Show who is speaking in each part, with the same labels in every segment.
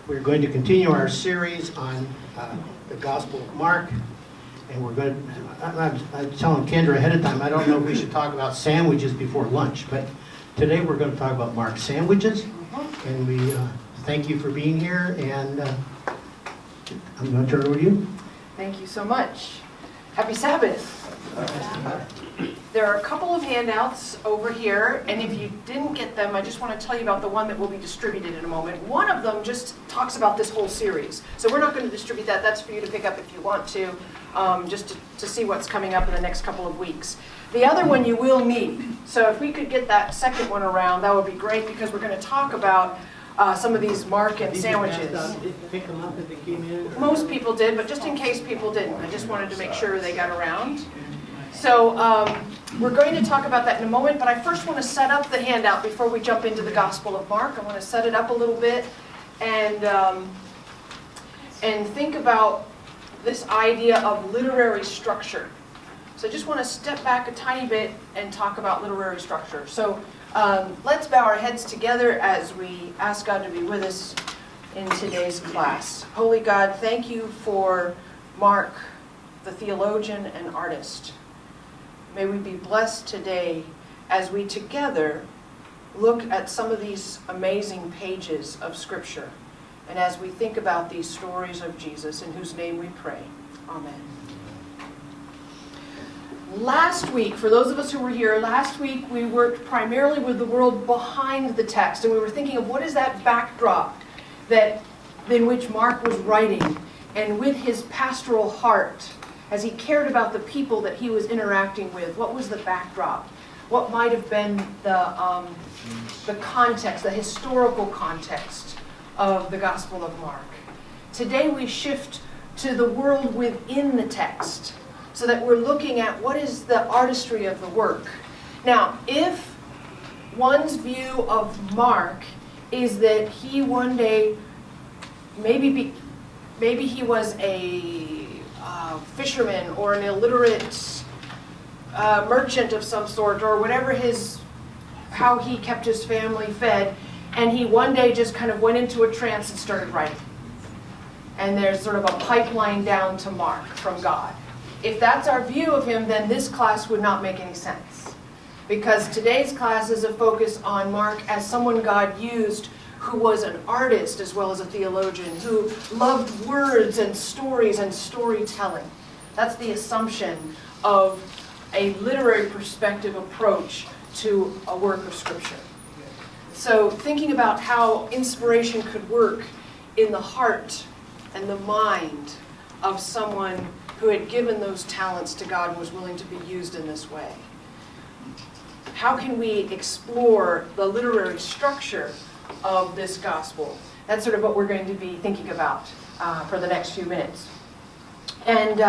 Speaker 1: We're going to continue our series on the Gospel of Mark, and we're going to, I'm telling Kendra ahead of time, I don't know if we should talk about sandwiches before lunch, but today we're going to talk about Mark sandwiches, and we thank you for being here, and I'm going to turn it over to you.
Speaker 2: Thank you so much. Happy Sabbath. There are a couple of handouts over here, and if you didn't get them, I just want to tell you about the one that will be distributed in a moment. One of them just talks about this whole series. So we're not going to distribute that. That's for you to pick up if you want to, just to see what's coming up in the next couple of weeks. The other one you will need. So if we could get that second one around, that would be great, because we're going to talk about some of these Mark and sandwiches.
Speaker 1: Did you pick them up as they came in?
Speaker 2: Most people did, but just in case people didn't, I just wanted to make sure they got around. So we're going to talk about that in a moment, but I first want to set up the handout before we jump into the Gospel of Mark. I want to set it up a little bit and think about this idea of literary structure. So I just want to step back a tiny bit and talk about literary structure. So let's bow our heads together as we ask God to be with us in today's class. Holy God, thank you for Mark, the theologian and artist. May we be blessed today as we together look at some of these amazing pages of Scripture, and as we think about these stories of Jesus, in whose name we pray. Amen. Last week, for those of us who were here, last week we worked primarily with the world behind the text, and we were thinking of what is that backdrop in which Mark was writing, and with his pastoral heart, as he cared about the people that he was interacting with. What was the backdrop? What might have been the context, the historical context of the Gospel of Mark? Today we shift to the world within the text, so that we're looking at what is the artistry of the work. Now, if one's view of Mark is that he one day, maybe he was a fisherman or an illiterate merchant of some sort, or whatever how he kept his family fed, and he one day just kind of went into a trance and started writing. And there's sort of a pipeline down to Mark from God. If that's our view of him, then this class would not make any sense. Because today's class is a focus on Mark as someone God used who was an artist as well as a theologian, who loved words and stories and storytelling. That's the assumption of a literary perspective approach to a work of Scripture. So thinking about how inspiration could work in the heart and the mind of someone who had given those talents to God and was willing to be used in this way. How can we explore the literary structure of this gospel? That's sort of what we're going to be thinking about for the next few minutes. And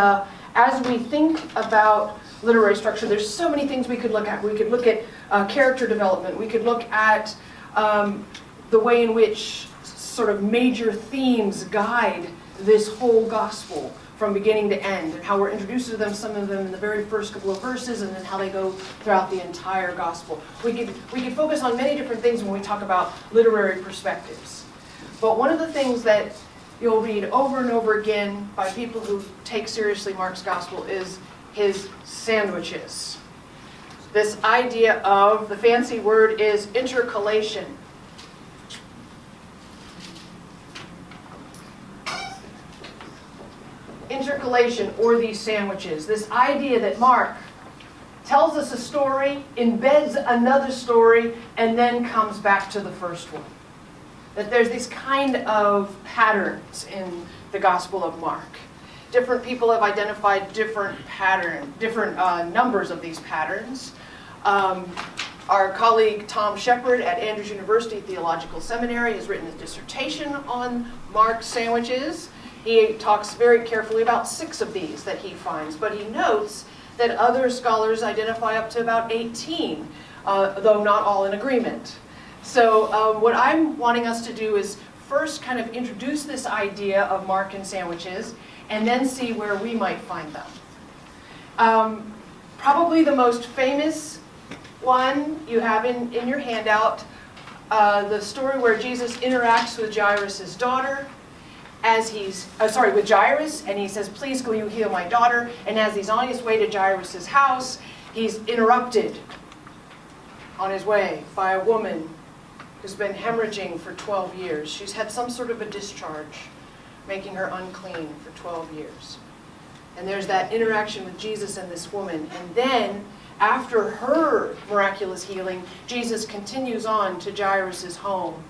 Speaker 2: as we think about literary structure, there's so many things we could look at. We could look at character development. We could look at the way in which sort of major themes guide this whole gospel from beginning to end, and how we're introduced to them, some of them in the very first couple of verses, and then how they go throughout the entire gospel. We could focus on many different things when we talk about literary perspectives. But one of the things that you'll read over and over again by people who take seriously Mark's gospel is his sandwiches. This idea of, the fancy word is intercalation. Intercalation, or these sandwiches. This idea that Mark tells us a story, embeds another story, and then comes back to the first one. That there's these kind of patterns in the Gospel of Mark. Different people have identified different numbers of these patterns. Our colleague Tom Shepard at Andrews University Theological Seminary has written a dissertation on Mark's sandwiches. He talks very carefully about 6 of these that he finds, but he notes that other scholars identify up to about 18, though not all in agreement. So what I'm wanting us to do is first kind of introduce this idea of Mark and sandwiches, and then see where we might find them. Probably the most famous one you have in your handout the story where Jesus interacts with Jairus' daughter as he's, with Jairus, and he says, please go you heal my daughter. And as he's on his way to Jairus' house, he's interrupted on his way by a woman who's been hemorrhaging for 12 years. She's had some sort of a discharge, making her unclean for 12 years. And there's that interaction with Jesus and this woman. And then, after her miraculous healing, Jesus continues on to Jairus' home.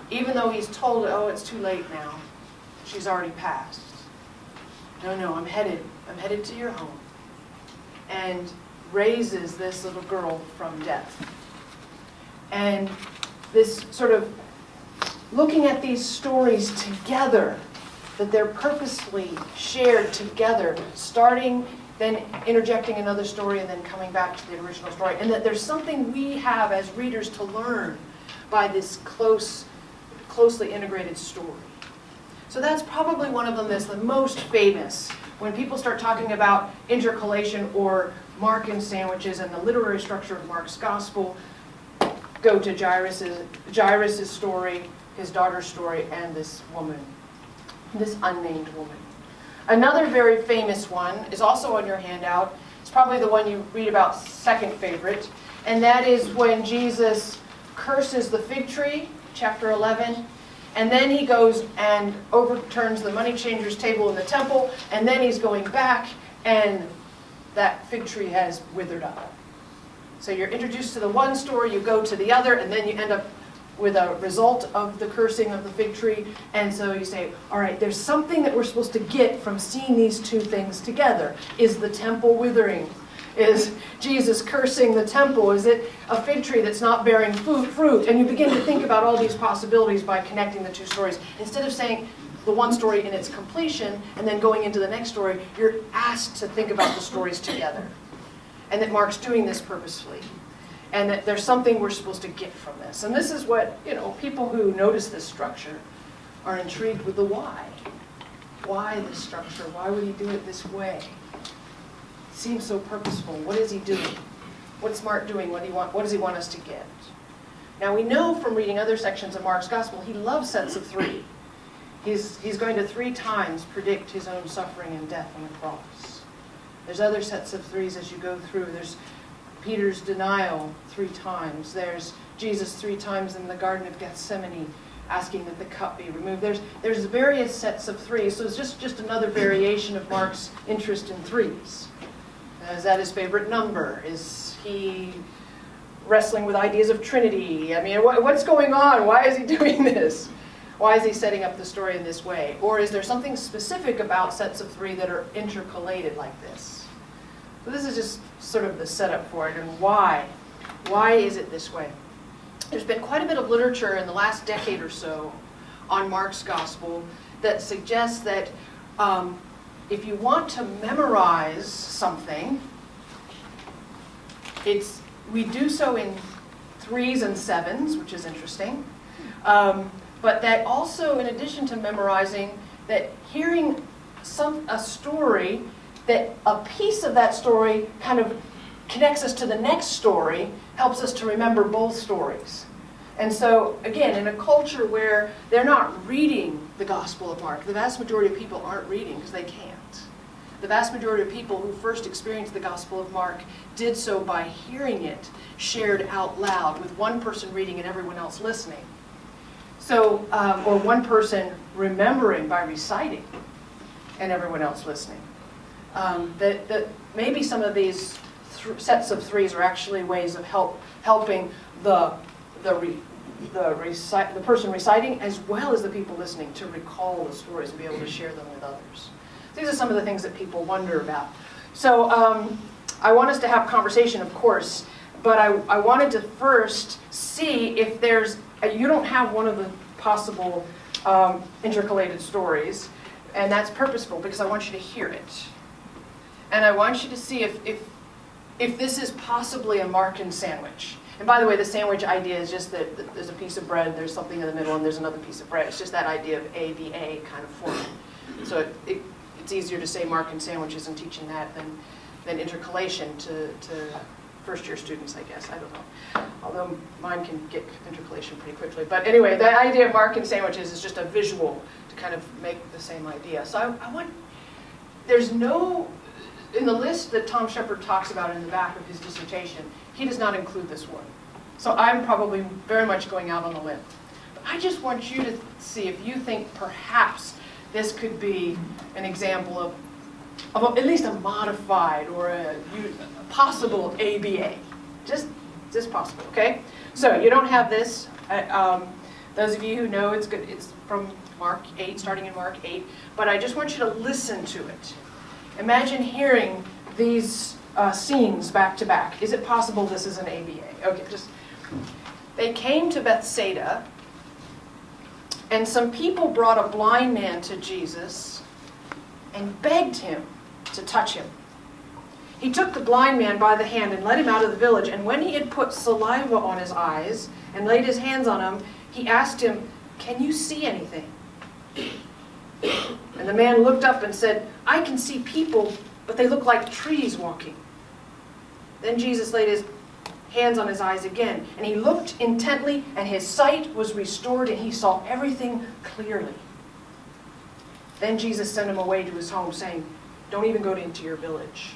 Speaker 2: Even though he's told, oh, it's too late now. She's already passed. No, I'm headed to your home. And raises this little girl from death. And this sort of looking at these stories together, that they're purposely shared together, starting, then interjecting another story, and then coming back to the original story. And that there's something we have as readers to learn by this closely integrated story. So that's probably one of them that's the most famous. When people start talking about intercalation or Markan sandwiches and the literary structure of Mark's gospel, go to Jairus' story, his daughter's story, and this woman, this unnamed woman. Another very famous one is also on your handout. It's probably the one you read about second favorite, and that is when Jesus curses the fig tree, chapter 11, and then he goes and overturns the money changer's table in the temple, and then he's going back, and that fig tree has withered up. So you're introduced to the one story, you go to the other, and then you end up with a result of the cursing of the fig tree. And so you say, all right, there's something that we're supposed to get from seeing these two things together. Is the temple withering? Is Jesus cursing the temple? Is it a fig tree that's not bearing fruit? And you begin to think about all these possibilities by connecting the two stories. Instead of saying the one story in its completion and then going into the next story, you're asked to think about the stories together. And that Mark's doing this purposefully. And that there's something we're supposed to get from this. And this is what, people who notice this structure are intrigued with the why. Why this structure? Why would he do it this way? It seems so purposeful. What is he doing? What's Mark doing? What does he want us to get? Now we know from reading other sections of Mark's gospel, he loves sets of three. He's going to 3 times predict his own suffering and death on the cross. There's other sets of threes as you go through. There's Peter's denial 3 times. There's Jesus 3 times in the Garden of Gethsemane asking that the cup be removed. There's various sets of 3s, so it's just another variation of Mark's interest in 3s. Is that his favorite number? Is he wrestling with ideas of Trinity? I mean, what's going on? Why is he doing this? Why is he setting up the story in this way? Or is there something specific about sets of 3 that are intercalated like this? So this is just sort of the setup for it, and why? Why is it this way? There's been quite a bit of literature in the last decade or so on Mark's gospel that suggests that if you want to memorize something, we do so in 3s and 7s, which is interesting. But that also, in addition to memorizing, that hearing a story, that a piece of that story kind of connects us to the next story, helps us to remember both stories. And so, again, in a culture where they're not reading the Gospel of Mark, the vast majority of people aren't reading because they can't. The vast majority of people who first experienced the Gospel of Mark did so by hearing it shared out loud, with one person reading and everyone else listening. So, or one person remembering by reciting and everyone else listening. That maybe some of these sets of 3s are actually ways of helping the person reciting as well as the people listening to recall the stories and be able to share them with others. These are some of the things that people wonder about. So I want us to have conversation, of course, but I wanted to first see if you don't have one of the possible intercalated stories, and that's purposeful because I want you to hear it. And I want you to see if this is possibly a Markan sandwich. And by the way, the sandwich idea is just that there's a piece of bread, there's something in the middle, and there's another piece of bread. It's just that idea of A kind of format. So it's easier to say Markan sandwiches and teaching that than intercalation to first-year students, I guess. I don't know. Although mine can get intercalation pretty quickly. But anyway, the idea of Mark and sandwiches is just a visual to kind of make the same idea. So I want, there's no, in the list that Tom Shepard talks about in the back of his dissertation, he does not include this one. So I'm probably very much going out on a limb. But I just want you to see if you think perhaps this could be an example of at least a modified or a possible ABA. Just possible, okay? So you don't have this. Those of you who know, it's good. It's from Mark 8, starting in Mark 8. But I just want you to listen to it. Imagine hearing these scenes back to back. Is it possible this is an ABA? Okay, they came to Bethsaida, and some people brought a blind man to Jesus and begged him to touch him. He took the blind man by the hand and led him out of the village, and when he had put saliva on his eyes and laid his hands on him, he asked him, "Can you see anything?" And the man looked up and said, "I can see people, but they look like trees walking." Then Jesus laid his hands on his eyes again, and he looked intently, and his sight was restored, and he saw everything clearly. Then Jesus sent him away to his home, saying, "Don't even go into your village."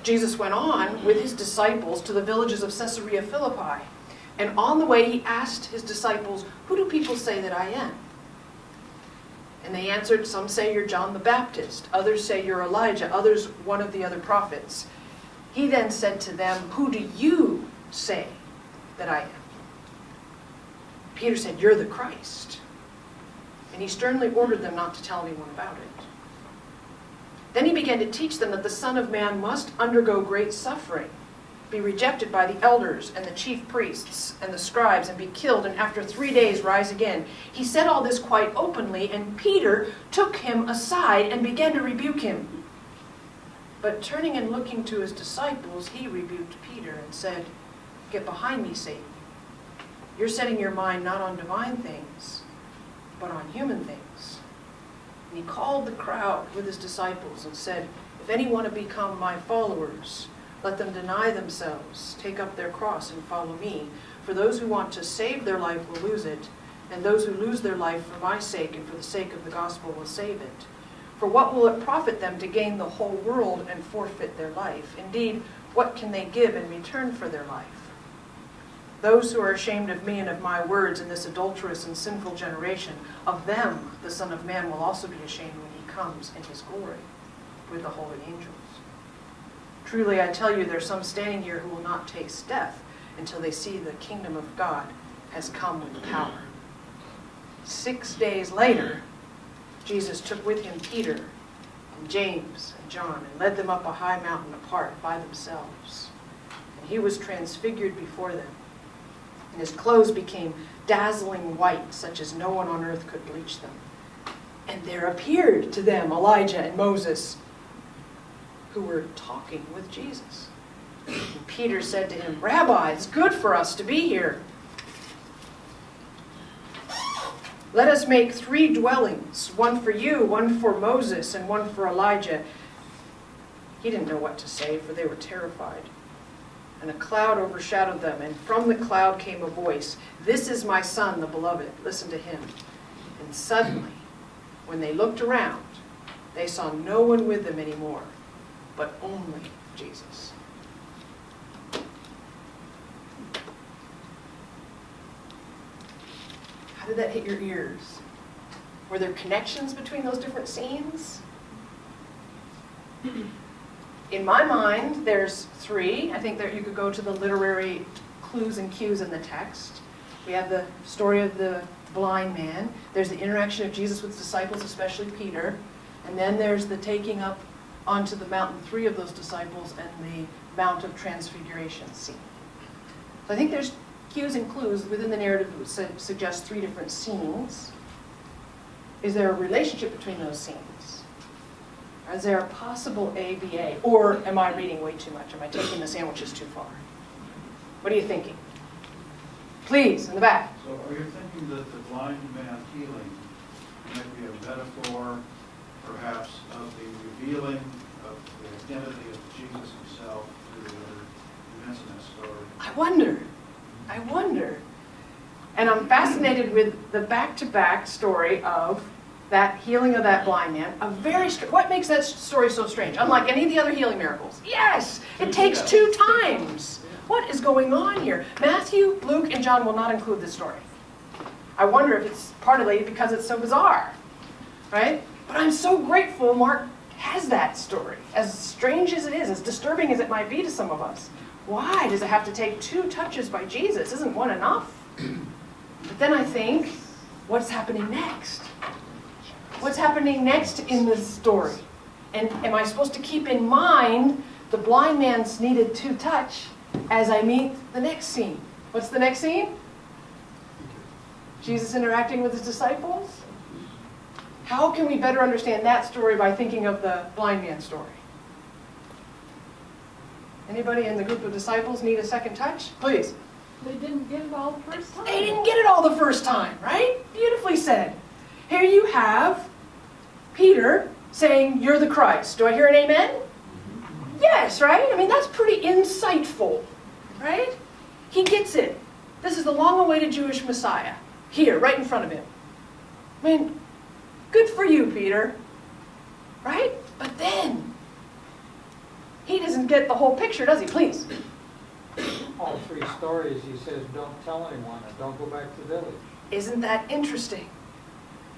Speaker 2: Jesus went on with his disciples to the villages of Caesarea Philippi, and on the way he asked his disciples, "Who do people say that I am?" And they answered, "Some say you're John the Baptist, others say you're Elijah, others one of the other prophets." He then said to them, "Who do you say that I am?" Peter said, "You're the Christ." And he sternly ordered them not to tell anyone about it. Then he began to teach them that the Son of Man must undergo great suffering, be rejected by the elders and the chief priests and the scribes, and be killed, and after 3 days rise again. He said all this quite openly, and Peter took him aside and began to rebuke him. But turning and looking to his disciples, he rebuked Peter and said, "Get behind me, Satan. You're setting your mind not on divine things, but on human things." And he called the crowd with his disciples and said, "If any want to become my followers, let them deny themselves, take up their cross, and follow me. For those who want to save their life will lose it, and those who lose their life for my sake and for the sake of the gospel will save it. For what will it profit them to gain the whole world and forfeit their life? Indeed, what can they give in return for their life? Those who are ashamed of me and of my words in this adulterous and sinful generation, of them the Son of Man will also be ashamed when he comes in his glory with the holy angels. Truly, I tell you, there are some standing here who will not taste death until they see the kingdom of God has come with power." 6 days later, Jesus took with him Peter and James and John and led them up a high mountain apart by themselves. And he was transfigured before them, and his clothes became dazzling white, such as no one on earth could bleach them. And there appeared to them Elijah and Moses, who were talking with Jesus. And Peter said to him, "Rabbi, it's good for us to be here. Let us make 3 dwellings, one for you, one for Moses, and one for Elijah." He didn't know what to say, for they were terrified. And a cloud overshadowed them, and from the cloud came a voice, "This is my son, the beloved. Listen to him." And suddenly, when they looked around, they saw no one with them anymore, but only Jesus. How did that hit your ears? Were there connections between those different scenes? In my mind, there's 3. I think that you could go to the literary clues and cues in the text. We have the story of the blind man. There's the interaction of Jesus with his disciples, especially Peter. And then there's the taking up onto the mountain 3 of those disciples and the Mount of Transfiguration scene. So I think there's cues and clues within the narrative that suggest 3 different scenes. Is there a relationship between those scenes? Is there a possible ABA? Or am I reading way too much? Am I taking the sandwiches too far? What are you thinking? Please, in the back.
Speaker 3: So are you thinking that the blind man healing might be a metaphor, perhaps, of the revealing of the identity of Jesus himself to the other
Speaker 2: I wonder. And I'm fascinated with the back-to-back story of that healing of that blind man. What makes that story so strange? Unlike any of the other healing miracles. Yes, it takes 2 times. What is going on here? Matthew, Luke, and John will not include this story. I wonder if it's partly because it's so bizarre, right? But I'm so grateful Mark has that story. As strange as it is, as disturbing as it might be to some of us. Why does it have to take 2 touches by Jesus? Isn't one enough? But then I think, what's happening next? What's happening next in this story? And am I supposed to keep in mind the blind man's needed 2 touch as I meet the next scene? What's the next scene? Jesus interacting with his disciples? How can we better understand that story by thinking of the blind man's story? Anybody in the group of disciples need a second touch? Please.
Speaker 4: They didn't get it all the first time.
Speaker 2: They didn't get it all the first time, right? Beautifully said. Here you have Peter saying, "You're the Christ." Do I hear an amen? Yes, right? I mean, that's pretty insightful, right? He gets it. This is the long-awaited Jewish Messiah. Here, right in front of him. I mean, good for you, Peter. Right? But then, he doesn't get the whole picture, does he? Please.
Speaker 5: All 3 stories, he says, don't tell anyone and don't go back to the village.
Speaker 2: Isn't that interesting?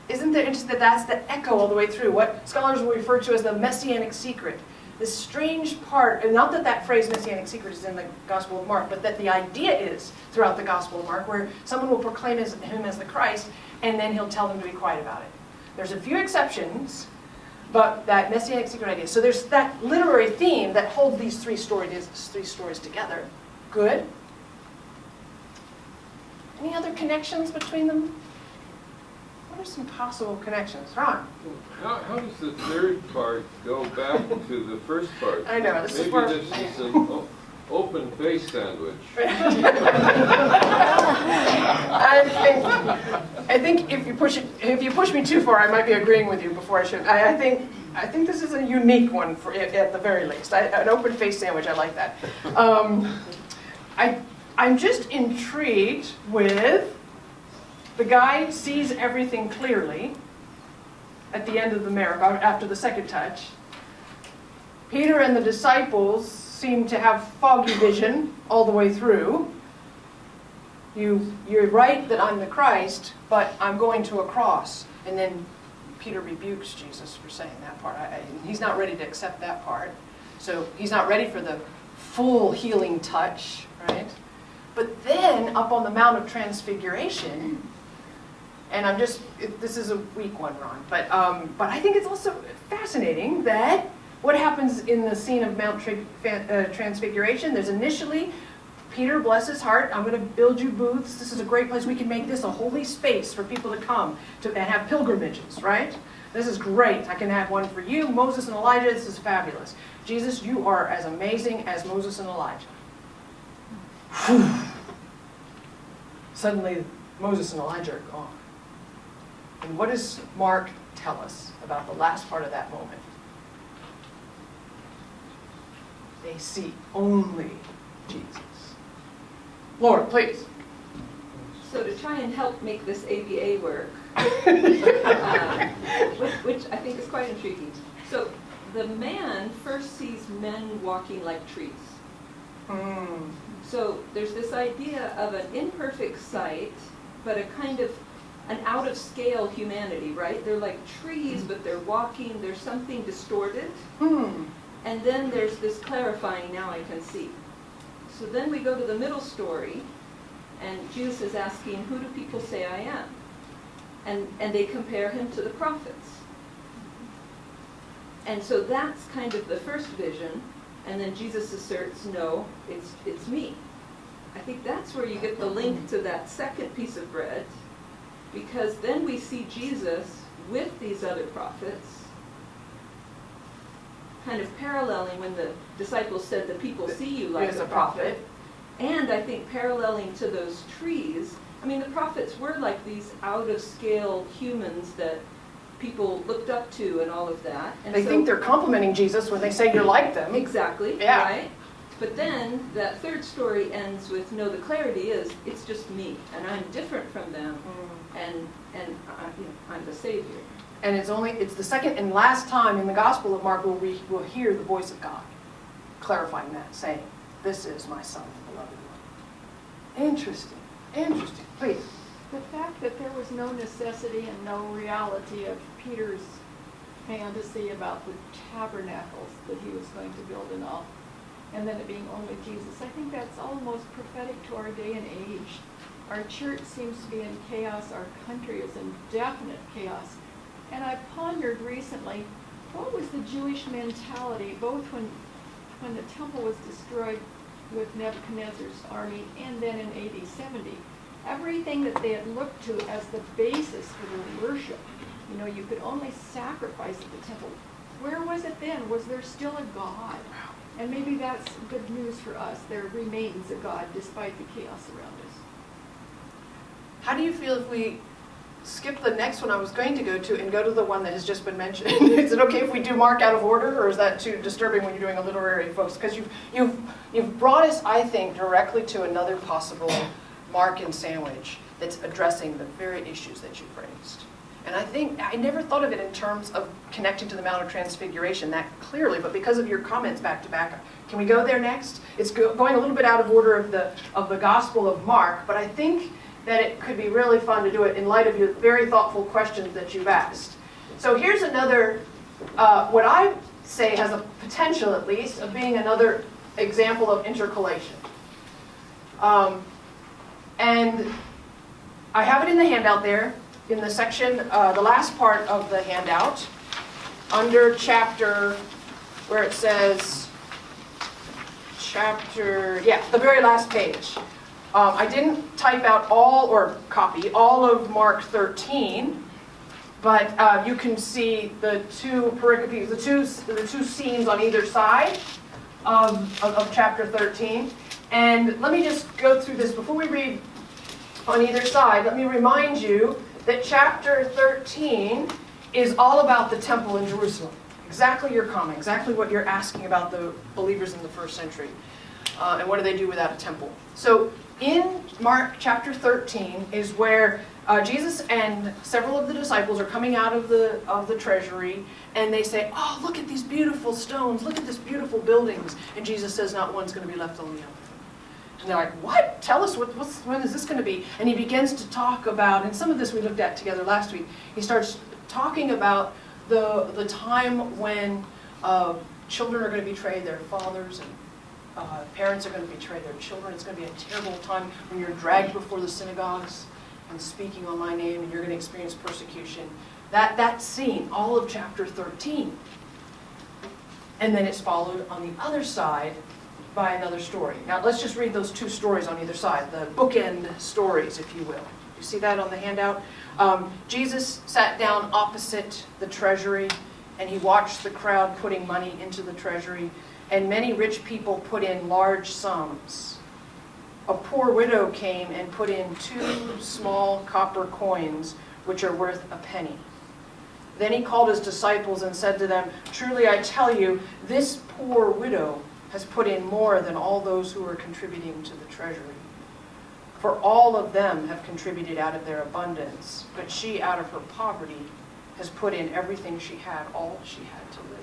Speaker 2: Isn't that interesting that that's the echo all the way through? What scholars will refer to as the messianic secret. This strange part, and not that that phrase messianic secret is in the Gospel of Mark, but that the idea is throughout the Gospel of Mark, where someone will proclaim him as the Christ, and then he'll tell them to be quiet about it. There's a few exceptions, but that messianic secret idea. So there's that literary theme that holds these 3 stories together. Good. Any other connections between them? What are some possible connections? Ron?
Speaker 6: How does the 3rd part go back to the first part?
Speaker 2: I know. This
Speaker 6: Maybe
Speaker 2: is where...
Speaker 6: this is an open face sandwich.
Speaker 2: I think if you push me too far, I might be agreeing with you before I should. I think this is a unique one at the very least. An open face sandwich. I like that. I'm just intrigued with the guy sees everything clearly at the end of the miracle, after the second touch. Peter and the disciples seem to have foggy vision all the way through. You're right that I'm the Christ, but I'm going to a cross. And then Peter rebukes Jesus for saying that part. He's not ready to accept that part. So he's not ready for the full healing touch, right? But then up on the Mount of Transfiguration, and this is a weak one, Ron, but I think it's also fascinating that what happens in the scene of Mount Transfiguration, there's initially, Peter, bless his heart, I'm going to build you booths. This is a great place. We can make this a holy space for people to come and have pilgrimages, right? This is great. I can have one for you, Moses and Elijah. This is fabulous. Jesus, you are as amazing as Moses and Elijah. Whew. Suddenly, Moses and Elijah are gone. And what does Mark tell us about the last part of that moment? They see only Jesus. Lord, please.
Speaker 4: So to try and help make this ABA work, which I think is quite intriguing. So the man first sees men walking like trees. So there's this idea of an imperfect sight, but a kind of an out-of-scale humanity, right? They're like trees, but they're walking. There's something distorted. And then there's this clarifying, now I can see. So then we go to the middle story, and Jesus is asking, who do people say I am? And they compare him to the prophets. And so that's kind of the first vision, and then Jesus asserts, no, it's me. I think that's where you get the link to that second piece of bread, because then we see Jesus with these other prophets, kind of paralleling when the disciples said the people see you like a prophet. And I think paralleling to those trees, I mean, the prophets were like these out-of-scale humans that people looked up to and all of that. And
Speaker 2: they think they're complimenting Jesus when they say you're like them.
Speaker 4: Exactly,
Speaker 2: Yeah.
Speaker 4: right? But then that third story ends with, no, the clarity is, it's just me, and I'm different from them, and I'm the Savior.
Speaker 2: And it's the second and last time in the Gospel of Mark where we will hear the voice of God clarifying that, saying, "This is my Son, the beloved one." Interesting. Interesting. Please.
Speaker 7: The fact that there was no necessity and no reality of Peter's fantasy about the tabernacles that he was going to build and all, and then it being only Jesus, I think that's almost prophetic to our day and age. Our church seems to be in chaos. Our country is in definite chaos. And I pondered recently, what was the Jewish mentality, both when the temple was destroyed with Nebuchadnezzar's army and then in AD 70? Everything that they had looked to as the basis for their worship, you could only sacrifice at the temple. Where was it then? Was there still a God? And maybe that's good news for us. There remains a God despite the chaos around us.
Speaker 2: How do you feel if we skip the next one I was going to go to and go to the one that has just been mentioned? Is it okay if we do Mark out of order, or is that too disturbing when you're doing a literary focus? Because you've brought us, I think, directly to another possible Mark and sandwich that's addressing the very issues that you've raised. And I think, I never thought of it in terms of connecting to the Mount of Transfiguration that clearly, but because of your comments back to back, can we go there next? It's going a little bit out of order of the Gospel of Mark, but I think that it could be really fun to do it in light of your very thoughtful questions that you've asked. So here's another, what I say has a potential at least of being another example of intercalation. And I have it in the handout there, in the section, the last part of the handout, under chapter, where it says, the very last page. I didn't type out copy all of Mark 13, but you can see the two pericopes, the two scenes on either side of chapter 13. And let me just go through this before we read on either side. Let me remind you that chapter 13 is all about the temple in Jerusalem. Exactly your comment, exactly what you're asking about the believers in the first century. And what do they do without a temple? So in Mark chapter 13 is where Jesus and several of the disciples are coming out of the treasury, and they say, "Oh, look at these beautiful stones, look at these beautiful buildings." And Jesus says, "Not one's going to be left on the other." And they're like, "What? Tell us, when is this going to be?" And he begins to talk about, and some of this we looked at together last week, he starts talking about the time when children are going to betray their fathers, and parents are going to betray their children. It's going to be a terrible time when you're dragged before the synagogues and speaking on my name, and you're going to experience persecution. That scene, all of chapter 13. And then it's followed on the other side by another story. Now let's just read those two stories on either side, the bookend stories, if you will. You see that on the handout? Jesus sat down opposite the treasury, and he watched the crowd putting money into the treasury, and many rich people put in large sums. A poor widow came and put in 2 small copper coins, which are worth a penny. Then he called his disciples and said to them, "Truly I tell you, this poor widow has put in more than all those who are contributing to the treasury. For all of them have contributed out of their abundance, but she out of her poverty has put in everything she had, all she had to live."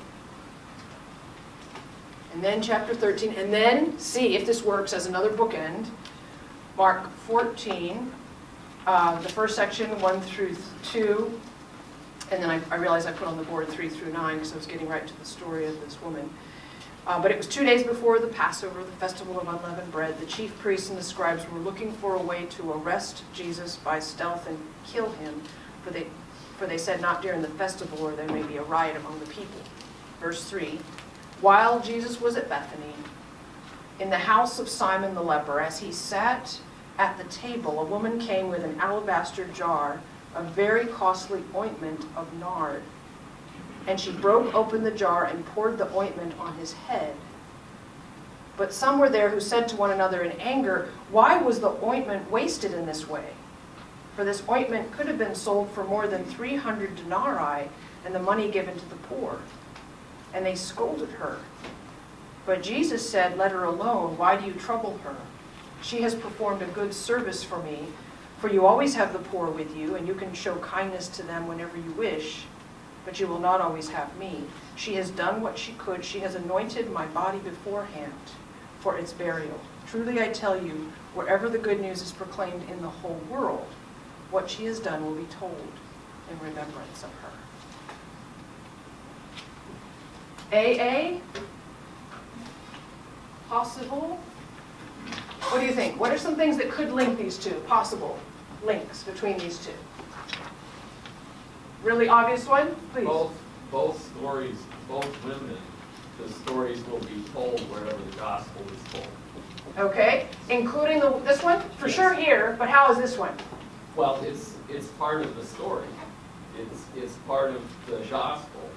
Speaker 2: And then chapter 13, and then see if this works as another bookend. Mark 14, the first section, 1 through 2, and then I realized I put on the board 3 through 9 because I was getting right to the story of this woman. But it was 2 days before the Passover, the festival of unleavened bread. The chief priests and the scribes were looking for a way to arrest Jesus by stealth and kill him, for they said, "Not during the festival, or there may be a riot among the people." Verse 3, while Jesus was at Bethany, in the house of Simon the leper, as he sat at the table, a woman came with an alabaster jar of very costly ointment of nard. And she broke open the jar and poured the ointment on his head. But some were there who said to one another in anger, "Why was the ointment wasted in this way? For this ointment could have been sold for more than 300 denarii and the money given to the poor." And they scolded her. But Jesus said, let her alone. Why do you trouble her? She has performed a good service for me. For you always have the poor with you, and you can show kindness to them whenever you wish, but you will not always have me. She has done what she could. She has anointed my body beforehand for its burial. Truly I tell you, wherever the good news is proclaimed in the whole world, what she has done will be told in remembrance of her. AA? Possible? What do you think? What are some things that could link these two? Possible links between these two? Really obvious one? Please.
Speaker 8: Both stories, both women, the stories will be told wherever the gospel is told.
Speaker 2: Okay, including this one? For sure here, but how is this one?
Speaker 8: Well, it's part of the story. It's part of the gospel.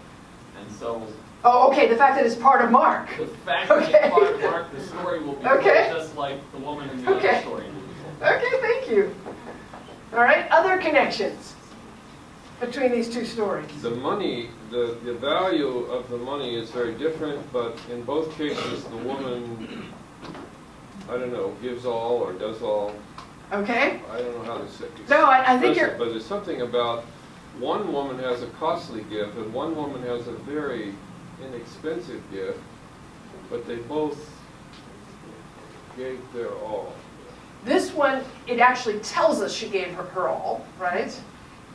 Speaker 8: And so
Speaker 2: Oh, okay, the fact that it's part of Mark.
Speaker 8: the fact that it's part of Mark, the story will be told just like the woman in the other story will be told.
Speaker 2: Okay, thank you. All right, other connections between these two stories?
Speaker 6: The money, the value of the money is very different, but in both cases, the woman, I don't know, gives all or does all.
Speaker 2: Okay.
Speaker 6: I don't know how to say.
Speaker 2: No, I think
Speaker 6: express
Speaker 2: you're...
Speaker 6: it, but there's something about one woman has a costly gift and one woman has a very inexpensive gift, but they both gave their all.
Speaker 2: This one, it actually tells us she gave her all, right?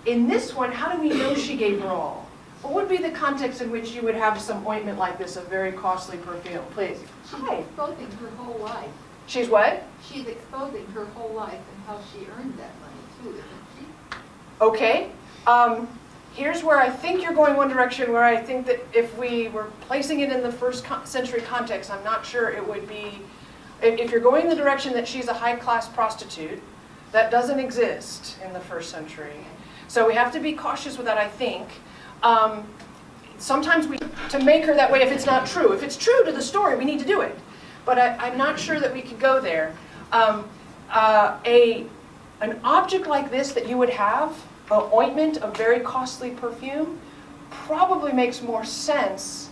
Speaker 2: In this one, how do we know she gave her all? What would be the context in which you would have some ointment like this, a very costly perfume? Please.
Speaker 7: She's exposing her whole life.
Speaker 2: She's what?
Speaker 7: She's exposing her whole life and how she earned that money too, isn't she?
Speaker 2: Okay. Here's where I think you're going one direction, where I think that if we were placing it in the first century context, I'm not sure it would be... If you're going the direction that she's a high-class prostitute, that doesn't exist in the first century. So we have to be cautious with that, I think. Sometimes to make her that way if it's not true. If it's true to the story, we need to do it. But I'm not sure that we could go there. An object like this that you would have, an ointment, a very costly perfume, probably makes more sense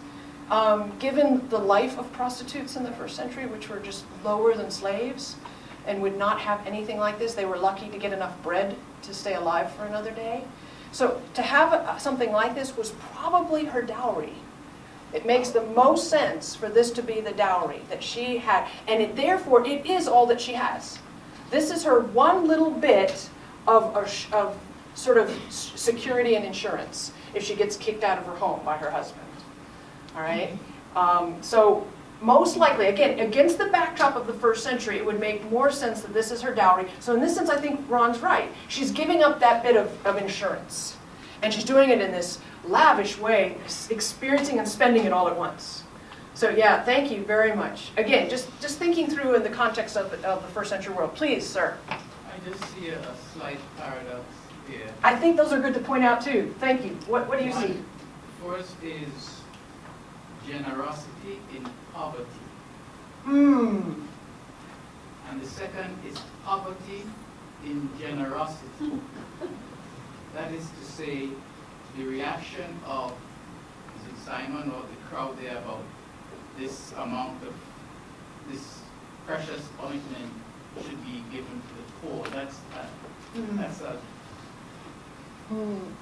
Speaker 2: given the life of prostitutes in the first century, which were just lower than slaves and would not have anything like this. They were lucky to get enough bread to stay alive for another day. So to have something like this was probably her dowry. It makes the most sense for this to be the dowry that she had, and therefore it is all that she has. This is her one little bit of sort of security and insurance if she gets kicked out of her home by her husband. All right? So most likely, again, against the backdrop of the first century, it would make more sense that this is her dowry. So in this sense, I think Ron's right. She's giving up that bit of insurance. And she's doing it in this lavish way, experiencing and spending it all at once. So yeah, thank you very much. Again, just thinking through in the context of the first century world. Please, sir.
Speaker 3: I just see a slight paradox here.
Speaker 2: I think those are good to point out too. Thank you. What do you see?
Speaker 3: First is generosity in poverty.
Speaker 2: Hmm.
Speaker 3: And the second is poverty in generosity. That is to say, the reaction of, is it Simon or the crowd there about this amount of, this precious ointment should be given to the poor. That's a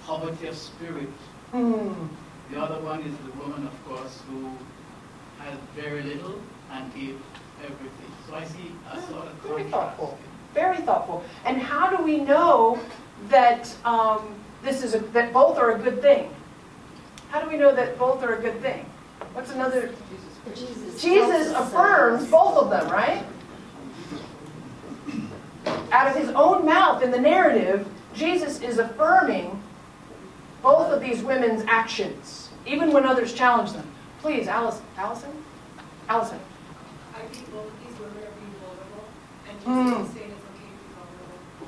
Speaker 3: poverty of spirit. The other one is the woman, of course, who had very little and gave everything. So I see a sort of
Speaker 2: Very
Speaker 3: contrast.
Speaker 2: thoughtful. Very thoughtful. And how do we know that that both are a good thing? How do we know that both are a good thing? What's another? Jesus affirms both of them, right? Out of his own mouth in the narrative, Jesus is affirming both of these women's actions, even when others challenge them. Please, Allison? Allison.
Speaker 9: I think both of these women are being vulnerable, and Jesus is saying it's okay to be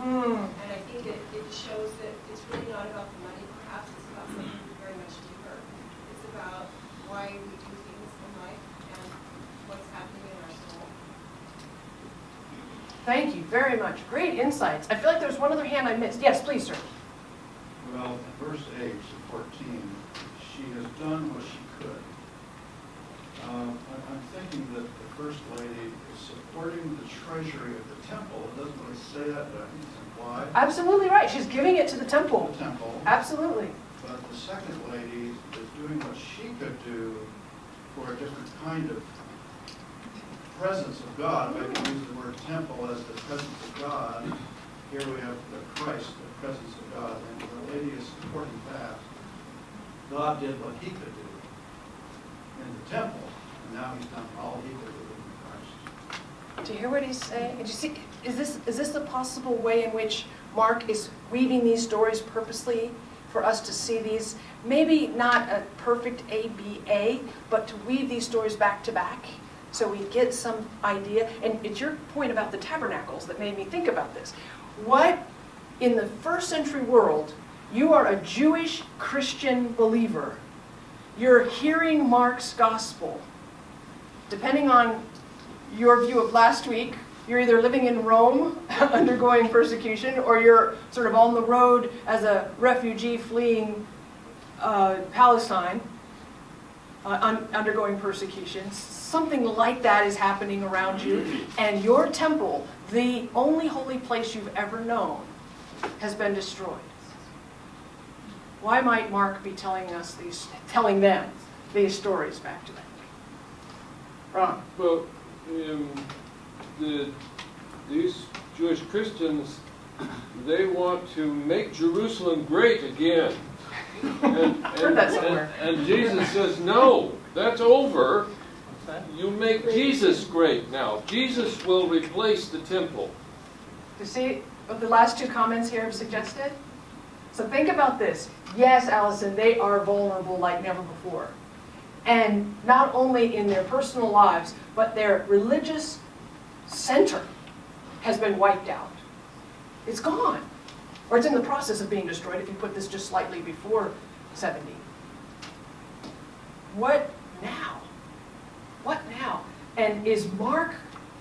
Speaker 9: vulnerable. And I think it shows that it's really not about the money, perhaps it's about something very much deeper. It's about why we do things in life and what's happening in our soul.
Speaker 2: Thank you very much. Great insights. I feel like there's one other hand I missed. Yes, please, sir.
Speaker 3: Well, verse 8 to 14, she has done what she could.
Speaker 10: I'm thinking that the First Lady is supporting the treasury of the temple. It doesn't really say that, but I think it's implied.
Speaker 2: Absolutely right. She's giving it to the temple.
Speaker 10: The temple.
Speaker 2: Absolutely.
Speaker 10: But the second lady is doing what she could do for a different kind of presence of God. If I can use the word temple as the presence of God, here we have the Christ, the presence of God, and the lady is supporting that. God did what he could do in the temple, and now he's done all he could do in Christ.
Speaker 2: Do you hear what he's saying? Do you see, is this a possible way in which Mark is weaving these stories purposely for us to see these, maybe not a perfect ABA, but to weave these stories back to back so we get some idea? And it's your point about the tabernacles that made me think about this. What, in the first century world, you are a Jewish Christian believer. You're hearing Mark's gospel. Depending on your view of last week, you're either living in Rome, undergoing persecution, or you're sort of on the road as a refugee fleeing Palestine, undergoing persecution. Something like that is happening around you, and your temple, the only holy place you've ever known, has been destroyed. Why might Mark be telling them these stories back to them? Ron?
Speaker 6: Well, these Jewish Christians, they want to make Jerusalem great again.
Speaker 2: Heard that somewhere.
Speaker 6: And Jesus says, no, that's over. You make Jesus great now. Jesus will replace the temple.
Speaker 2: You see what the last two comments here have suggested? So think about this. Yes, Allison, they are vulnerable like never before. And not only in their personal lives, but their religious center has been wiped out. It's gone. Or it's in the process of being destroyed if you put this just slightly before 70. What now? What now? And is Mark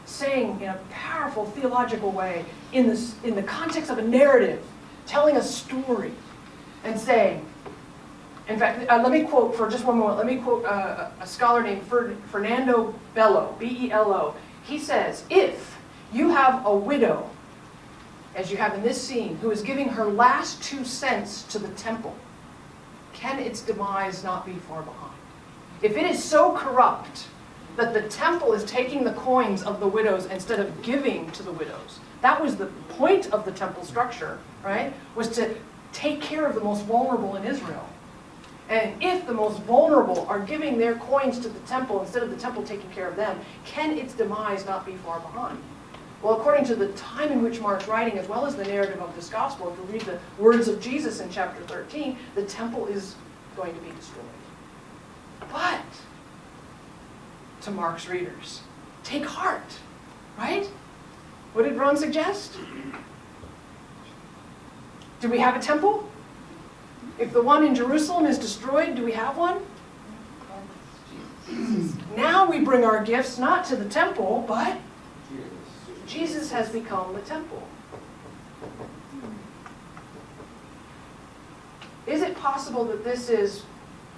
Speaker 2: saying in a powerful theological way, in the context of a narrative, telling a story, and saying, in fact, let me quote for just one moment, let me quote a scholar named Fernando Bello, B-E-L-O. He says, if you have a widow, as you have in this scene, who is giving her last 2 cents to the temple, can its demise not be far behind? If it is so corrupt that the temple is taking the coins of the widows instead of giving to the widows, that was the point of the temple structure, right? Was to take care of the most vulnerable in Israel. And if the most vulnerable are giving their coins to the temple instead of the temple taking care of them, can its demise not be far behind? Well, according to the time in which Mark's writing, as well as the narrative of this gospel, if you read the words of Jesus in chapter 13, the temple is going to be destroyed. But, to Mark's readers, take heart, right? What did Ron suggest? Do we have a temple? If the one in Jerusalem is destroyed, do we have one? Now we bring our gifts not to the temple, but Jesus has become the temple. Is it possible that this is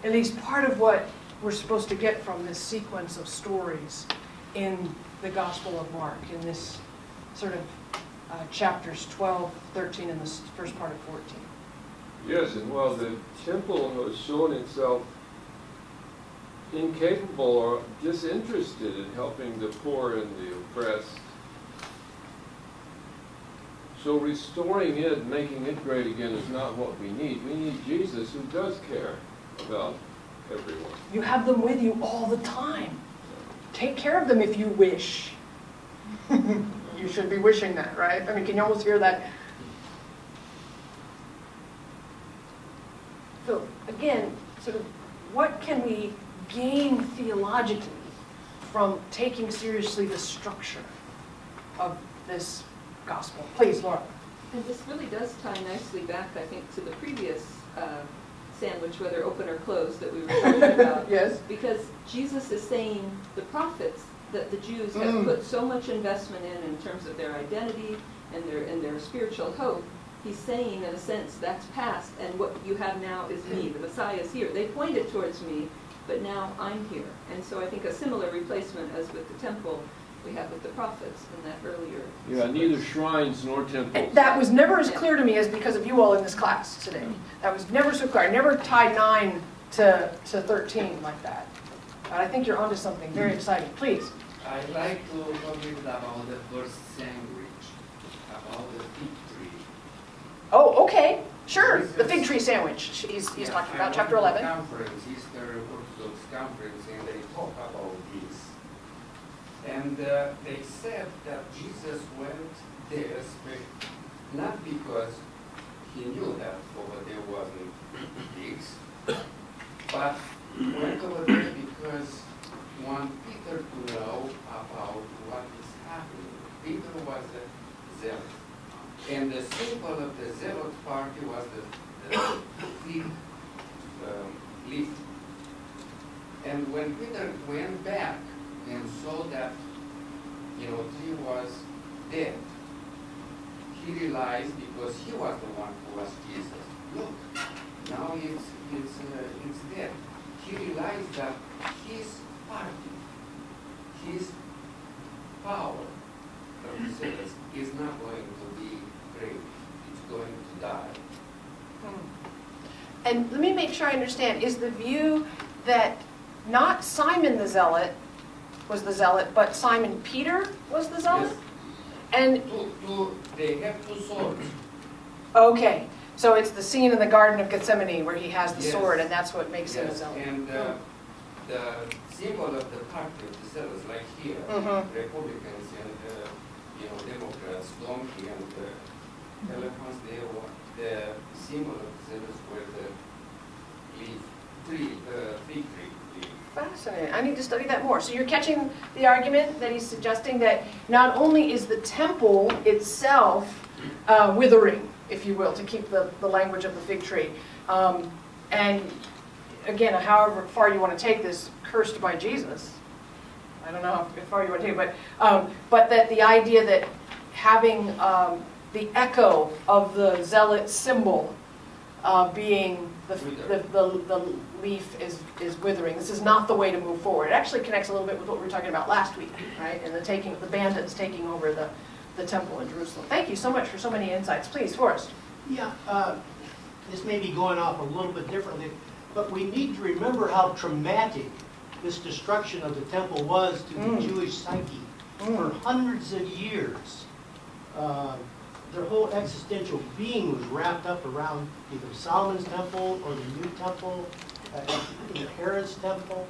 Speaker 2: at least part of what we're supposed to get from this sequence of stories in the Gospel of Mark, in this sort of chapters 12, 13, and the first part of 14?
Speaker 6: Yes, and while the temple has shown itself incapable or disinterested in helping the poor and the oppressed, so restoring it, making it great again is not what we need. We need Jesus who does care about everyone.
Speaker 2: You have them with you all the time. Take care of them if you wish. You should be wishing that, right? I mean, can you almost hear that? So, again, sort of, what can we gain theologically from taking seriously the structure of this gospel? Please, Laura.
Speaker 4: And this really does tie nicely back, I think, to the previous sandwich, whether open or closed, that we were talking about.
Speaker 2: Yes.
Speaker 4: Because Jesus is saying the prophets that the Jews have put so much investment in terms of their identity and their spiritual hope, he's saying, in a sense, that's past, and what you have now is me. The Messiah is here. They pointed towards me, but now I'm here. And so I think a similar replacement as with the temple we have with the prophets in that earlier.
Speaker 6: Yeah, neither shrines nor temples.
Speaker 2: And that was never as clear to me as because of you all in this class today. That was never so clear. I never tied 9 to 13 like that. But I think you're onto something very exciting. Please.
Speaker 11: I'd like to comment about the first sandwich, about the fig tree.
Speaker 2: Oh, okay. Sure. The fig tree sandwich. He's talking about chapter 11.
Speaker 11: Conference, Easter Orthodox conference, and they talk about this. And they said that Jesus went there not because he knew that over there wasn't pigs, but went over there because want Peter to know about what is happening. Peter was a zealot. And the symbol of the zealot party was the fig leaf. And when Peter went back and saw that, tree was dead, he realized, because he was the one who was Jesus, look, now it's dead. He realized that his party, his power of the zealots is not going to be great. It's going to die.
Speaker 2: And let me make sure I understand. Is the view that not Simon the Zealot was the zealot, but Simon Peter was the zealot?
Speaker 11: Yes.
Speaker 2: And
Speaker 11: they have two swords.
Speaker 2: okay, so it's the scene in the Garden of Gethsemane where he has the
Speaker 11: Yes.
Speaker 2: sword, and that's what makes him a
Speaker 11: Yes,
Speaker 2: zealot.
Speaker 11: and the symbol of the party of the zealots, like here,
Speaker 2: Mhm.
Speaker 11: Republicans and Democrats, donkey and elephants, the symbol of the zealots were the fig tree leaf.
Speaker 2: Fascinating. I need to study that more. So you're catching the argument that he's suggesting that not only is the temple itself withering, if you will, to keep the language of the fig tree, and again, however far you want to take this, cursed by Jesus. I don't know how far you want to take it, but that the idea that having the echo of the zealot symbol being the leaf is withering. This is not the way to move forward. It actually connects a little bit with what we were talking about last week, right? And the bandits taking over the temple in Jerusalem. Thank you so much for so many insights. Please, Forrest.
Speaker 1: Yeah, this may be going off a little bit differently, but we need to remember how traumatic this destruction of the temple was to the Jewish psyche. For hundreds of years, their whole existential being was wrapped up around either Solomon's temple or the new temple, Herod's temple.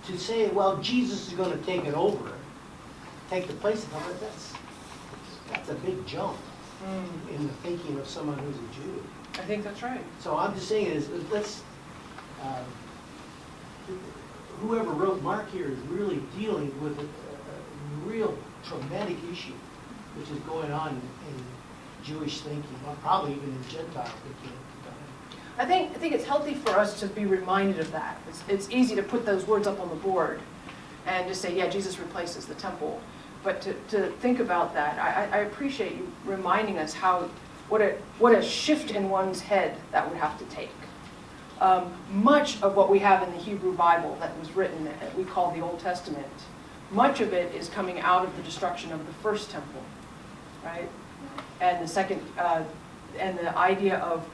Speaker 1: To say, well, Jesus is going to take it over, take the place of it, that's a big jump in the thinking of someone who's a Jew.
Speaker 2: I think that's right.
Speaker 1: So I'm just saying is, whoever wrote Mark here is really dealing with a real traumatic issue, which is going on in Jewish thinking, or probably even in Gentile thinking at the time.
Speaker 2: I think it's healthy for us to be reminded of that. It's easy to put those words up on the board and just say, yeah, Jesus replaces the temple. But to think about that, I appreciate you reminding us what a shift in one's head that would have to take. Much of what we have in the Hebrew Bible that was written, that we call the Old Testament, much of it is coming out of the destruction of the first temple, right? And the second, and the idea of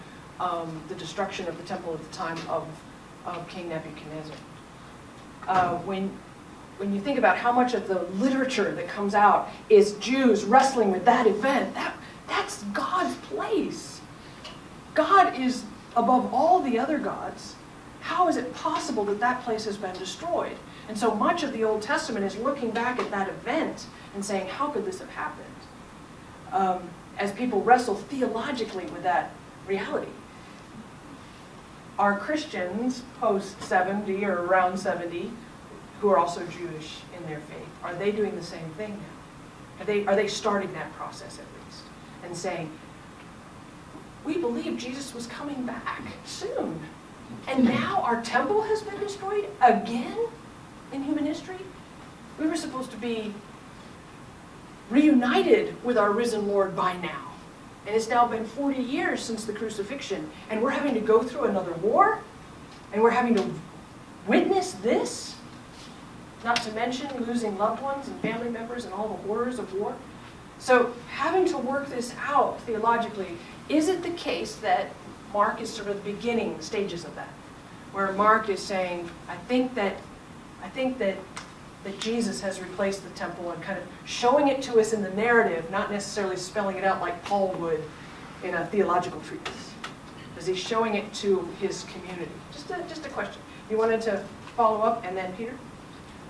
Speaker 2: the destruction of the temple at the time of King Nebuchadnezzar. When you think about how much of the literature that comes out is Jews wrestling with that event, that's God's place. God is above all the other gods. How is it possible that that place has been destroyed? And so much of the Old Testament is looking back at that event and saying, how could this have happened? As people wrestle theologically with that reality. Are Christians post-70 or around 70 who are also Jewish in their faith, are they doing the same thing now? Are they starting that process at least and saying, we believe Jesus was coming back soon, and now our temple has been destroyed again in human history? We were supposed to be reunited with our risen Lord by now. And it's now been 40 years since the crucifixion, and we're having to go through another war? And we're having to witness this? Not to mention losing loved ones and family members and all the horrors of war. So having to work this out theologically, is it the case that Mark is sort of the beginning stages of that? Where Mark is saying, I think that Jesus has replaced the temple, and kind of showing it to us in the narrative, not necessarily spelling it out like Paul would in a theological treatise. Is he showing it to his community? Just a question. You wanted to follow up, and then Peter?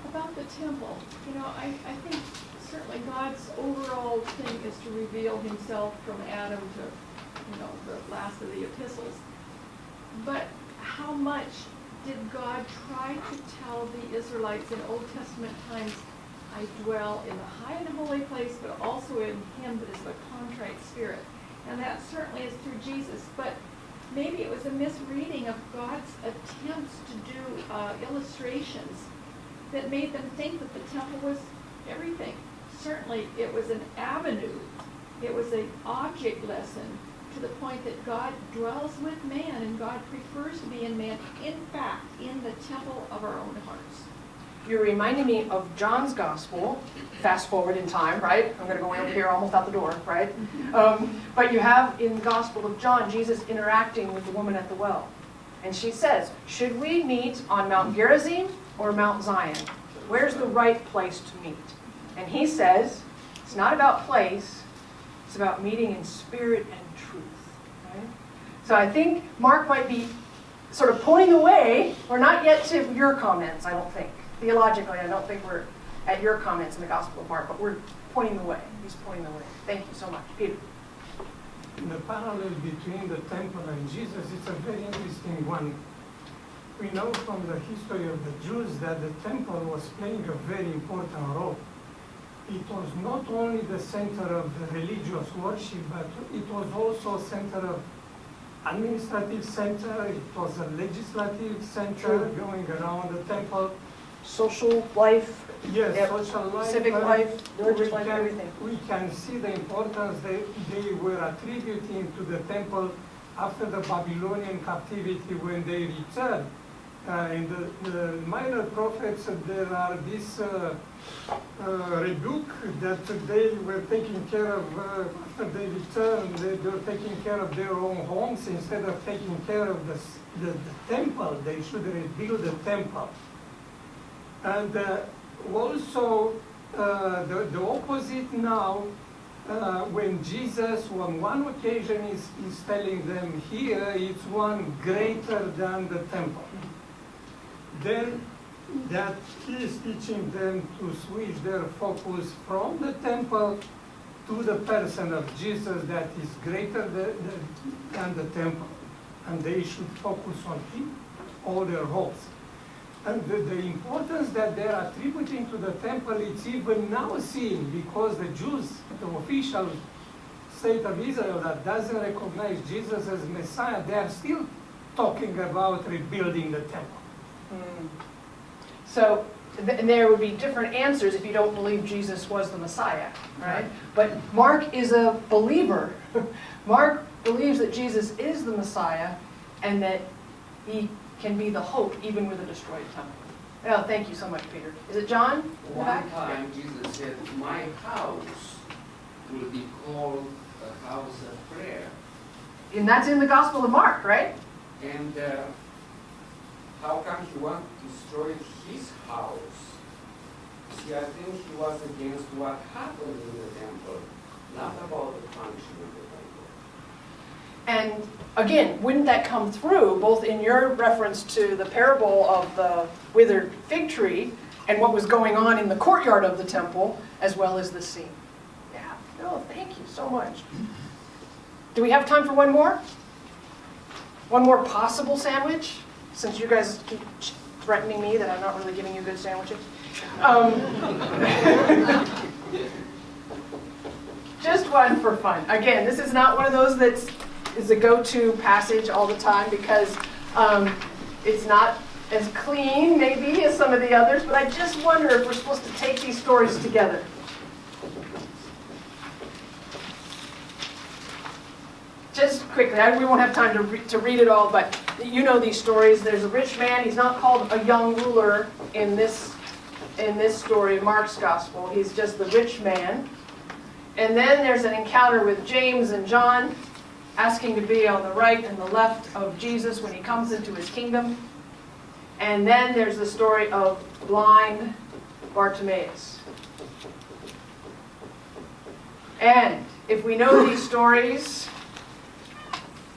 Speaker 7: About the temple, I think certainly God's overall thing is to reveal himself from Adam to, the last of the epistles. But how much did God try to tell the Israelites in Old Testament times, I dwell in the high and holy place, but also in him that is a contrite spirit? And that certainly is through Jesus. But maybe it was a misreading of God's attempts to do illustrations that made them think that the temple was everything. Certainly it was an avenue. It was an object lesson to the point that God dwells with man and God prefers to be in man, in fact, in the temple of our own hearts.
Speaker 2: You're reminding me of John's gospel, fast forward in time, right? I'm going to go over here, almost out the door, right? But you have in the Gospel of John, Jesus interacting with the woman at the well. And she says, should we meet on Mount Gerizim or Mount Zion? Where's the right place to meet? And he says, it's not about place, it's about meeting in spirit and truth. Right? So I think Mark might be sort of pointing the way. We're not yet to your comments, I don't think. Theologically, I don't think we're at your comments in the Gospel of Mark, but we're pointing the way. He's pointing the way. Thank you so much. Peter.
Speaker 12: The parallel between the temple and Jesus is a very interesting one. We know from the history of the Jews that the temple was playing a very important role. It was not only the center of the religious worship, but it was also a center of administrative center, it was a legislative center going around the temple.
Speaker 2: Social life,
Speaker 12: yes, social life,
Speaker 2: civic life, religious life, everything.
Speaker 12: We can see the importance they were attributing to the temple after the Babylonian captivity when they returned. In the minor prophets, there are this rebuke that they were taking care of, after they returned, they were taking care of their own homes instead of taking care of the temple. They should rebuild the temple. And also the opposite now, when Jesus on one occasion is telling them here, it's one greater than the temple. Then that he is teaching them to switch their focus from the temple to the person of Jesus that is greater than the temple. And they should focus on him, all their hopes. And the importance that they're attributing to the temple, it's even now seen because the Jews, the official state of Israel that doesn't recognize Jesus as Messiah, they are still talking about rebuilding the temple.
Speaker 2: So there would be different answers if you don't believe Jesus was the Messiah, right? But Mark is a believer. Mark believes that Jesus is the Messiah and that he can be the hope even with a destroyed temple. Oh, thank you so much, Peter. Is it John?
Speaker 11: One time Jesus said, my house will be called a house of prayer.
Speaker 2: And that's in the Gospel of Mark, right?
Speaker 11: And how come he wanted to destroy his house? See, I think he was against what happened in the temple, not about the function of the temple.
Speaker 2: And again, wouldn't that come through both in your reference to the parable of the withered fig tree and what was going on in the courtyard of the temple, as well as the scene? Yeah. Oh, thank you so much. Do we have time for one more? One more possible sandwich? Since you guys keep threatening me that I'm not really giving you good sandwiches. Just one for fun. Again, this is not one of those that is a go-to passage all the time because it's not as clean, maybe, as some of the others, but I just wonder if we're supposed to take these stories together. just quickly, we won't have time to read it all, but you know these stories. There's a rich man. He's not called a young ruler in this story, Mark's gospel. He's just the rich man. And then there's an encounter with James and John, asking to be on the right and the left of Jesus when he comes into his kingdom. And then there's the story of blind Bartimaeus. And if we know these stories,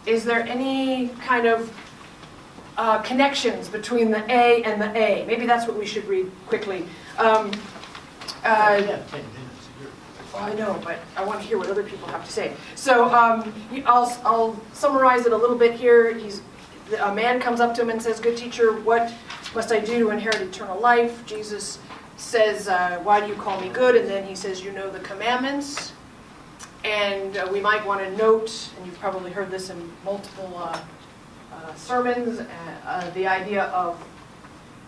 Speaker 2: is there any kind of connections between the A and the A? Maybe that's what we should read quickly.
Speaker 1: We have 10 minutes.
Speaker 2: Well, I know, but I want to hear what other people have to say. So I'll summarize it a little bit here. A man comes up to him and says, "Good teacher, what must I do to inherit eternal life?" Jesus says, "Why do you call me good?" And then he says, "You know the commandments." And we might want to note, and you've probably heard this in multiple sermons, the idea of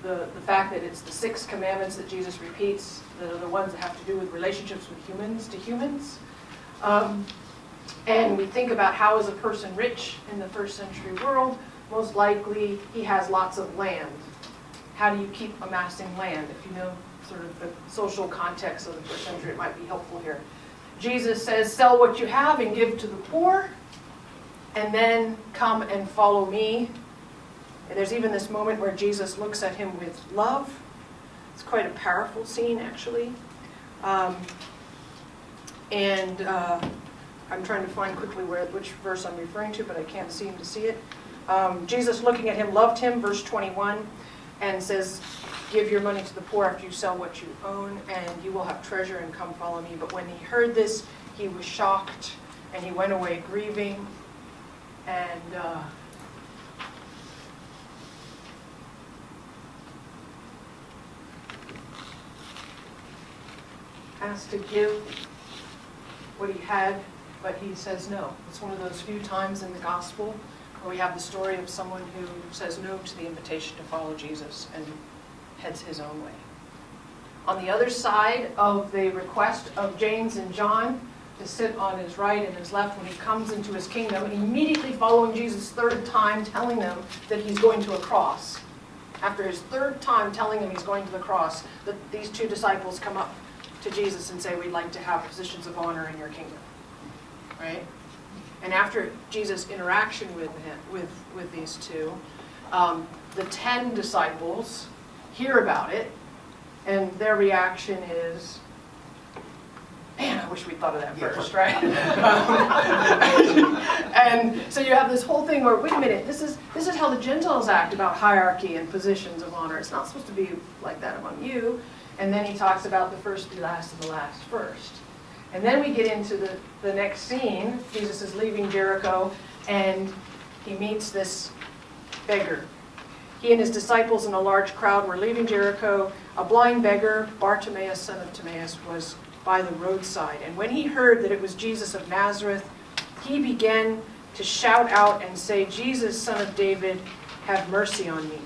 Speaker 2: the fact that it's the 6 commandments that Jesus repeats that are the ones that have to do with relationships with humans to humans. And we think about how is a person rich in the first century world? Most likely he has lots of land. How do you keep amassing land? If you know sort of the social context of the first century, it might be helpful here. Jesus says, "Sell what you have and give to the poor, and then come and follow me." And there's even this moment where Jesus looks at him with love. It's quite a powerful scene, actually. I'm trying to find quickly which verse I'm referring to, but I can't seem to see it. Jesus, looking at him, loved him, verse 21, and says, "Give your money to the poor after you sell what you own, and you will have treasure, and come follow me." But when he heard this, he was shocked, and he went away grieving, and asked to give what he had, but he says no. It's one of those few times in the gospel where we have the story of someone who says no to the invitation to follow Jesus and heads his own way. On the other side of the request of James and John to sit on his right and his left when he comes into his kingdom, immediately following Jesus' 3rd time telling them that he's going to a cross. After his 3rd time telling them he's going to the cross, these 2 disciples come up to Jesus and say, "We'd like to have positions of honor in your kingdom." Right? And after Jesus' interaction with these 2, the 10 disciples hear about it, and their reaction is, "Man, I wish we'd thought of that first," right? And so you have this whole thing where, wait a minute, this is how the Gentiles act about hierarchy and positions of honor. It's not supposed to be like that among you. And then he talks about the first be last and the last first. And then we get into the next scene. Jesus is leaving Jericho, and he meets this beggar. He and his disciples and a large crowd were leaving Jericho. A blind beggar, Bartimaeus, son of Timaeus, was by the roadside. And when he heard that it was Jesus of Nazareth, he began to shout out and say, "Jesus, son of David, have mercy on me."